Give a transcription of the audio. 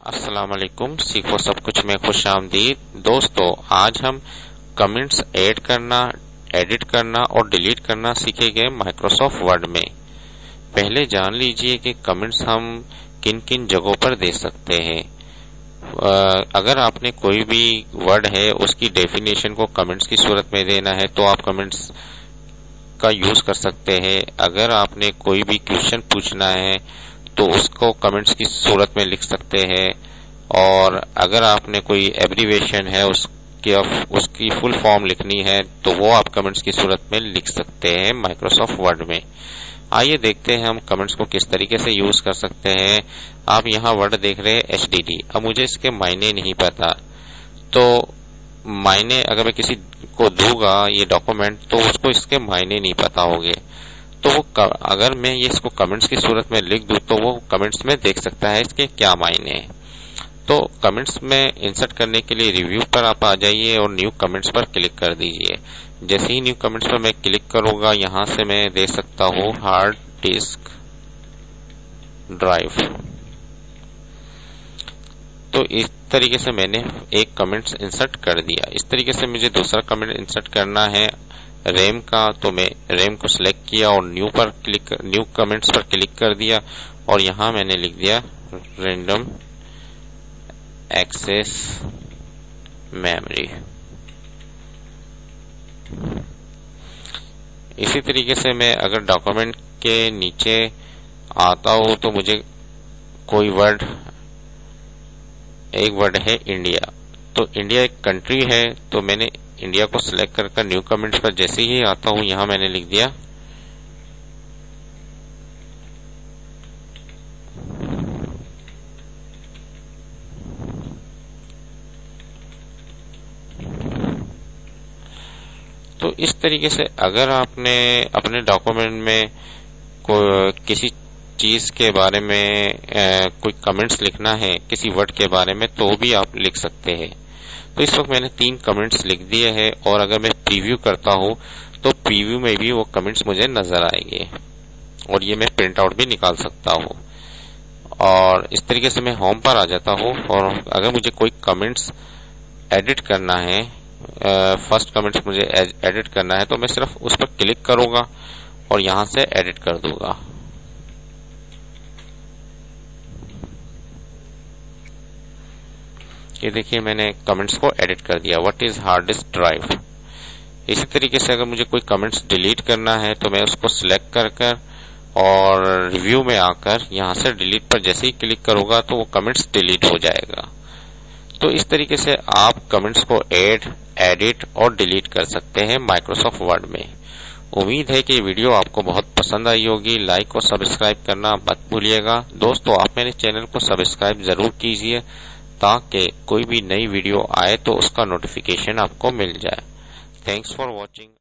अस्सलाम वालेकुम। सीखो सब कुछ में खुश आमदीद। दोस्तों, आज हम कमेंट्स ऐड करना, एडिट करना और डिलीट करना सीखेंगे माइक्रोसॉफ्ट वर्ड में। पहले जान लीजिए कि कमेंट्स हम किन किन जगहों पर दे सकते हैं। अगर आपने कोई भी वर्ड है उसकी डेफिनेशन को कमेंट्स की सूरत में देना है तो आप कमेंट्स का यूज कर सकते हैं। अगर आपने कोई भी क्वेश्चन पूछना है तो उसको कमेंट्स की सूरत में लिख सकते हैं। और अगर आपने कोई एब्रीवेशन है उसकी फुल फॉर्म लिखनी है तो वो आप कमेंट्स की सूरत में लिख सकते हैं माइक्रोसॉफ्ट वर्ड में। आइए देखते हैं हम कमेंट्स को किस तरीके से यूज कर सकते हैं। आप यहाँ वर्ड देख रहे हैं HDD। अब मुझे इसके मायने नहीं पता, तो मायने अगर मैं किसी को दूंगा ये डॉक्यूमेंट तो उसको इसके मायने नहीं पता होंगे, तो वो अगर मैं ये इसको कमेंट्स की सूरत में लिख दूं तो वो कमेंट्स में देख सकता है इसके क्या मायने हैं। तो कमेंट्स में इंसर्ट करने के लिए रिव्यू पर आप आ जाइए और न्यू कमेंट्स पर क्लिक कर दीजिए। जैसे ही न्यू कमेंट्स पर मैं क्लिक करूंगा यहां से मैं दे सकता हूं हार्ड डिस्क ड्राइव। तो इस तरीके से मैंने एक कमेंट्स इंसर्ट कर दिया। इस तरीके से मुझे दूसरा कमेंट इंसर्ट करना है रैम का, तो मैं रैम को सिलेक्ट किया और न्यू कमेंट्स पर क्लिक कर दिया और यहां मैंने लिख दिया रैंडम एक्सेस मेमोरी। इसी तरीके से मैं अगर डॉक्यूमेंट के नीचे आता हूं तो मुझे कोई एक वर्ड है इंडिया, तो इंडिया एक कंट्री है, तो मैंने इंडिया को सिलेक्ट कर न्यू कमेंट्स पर जैसे ही आता हूं यहां मैंने लिख दिया तो इस तरीके से अगर आपने अपने डॉक्यूमेंट में किसी चीज के बारे में कोई कमेंट्स लिखना है किसी वर्ड के बारे में तो भी आप लिख सकते हैं। तो इस वक्त मैंने 3 कमेंट्स लिख दिए हैं और अगर मैं प्रीव्यू करता हूं तो प्रीव्यू में भी वो कमेंट्स मुझे नजर आएंगे और ये मैं प्रिंट आउट भी निकाल सकता हूं। और इस तरीके से मैं होम पर आ जाता हूं और अगर मुझे कोई कमेंट्स एडिट करना है, फर्स्ट कमेंट्स मुझे एडिट करना है तो मैं सिर्फ उस पर क्लिक करूंगा और यहां से एडिट कर दूंगा। ये देखिए मैंने कमेंट्स को एडिट कर दिया। What is hard disk drive. इसी तरीके से अगर मुझे कोई कमेंट्स डिलीट करना है तो मैं उसको सिलेक्ट कर और रिव्यू में आकर यहां से डिलीट पर जैसे ही क्लिक करूंगा तो वो कमेंट्स डिलीट हो जाएगा। तो इस तरीके से आप कमेंट्स को एडिट और डिलीट कर सकते हैं माइक्रोसॉफ्ट वर्ड में। उम्मीद है कि ये वीडियो आपको बहुत पसंद आई होगी। लाइक और सब्सक्राइब करना मत भूलिएगा। दोस्तों, आप मेरे चैनल को सब्सक्राइब जरूर कीजिए ताकि कोई भी नई वीडियो आए तो उसका नोटिफिकेशन आपको मिल जाए। Thanks for watching.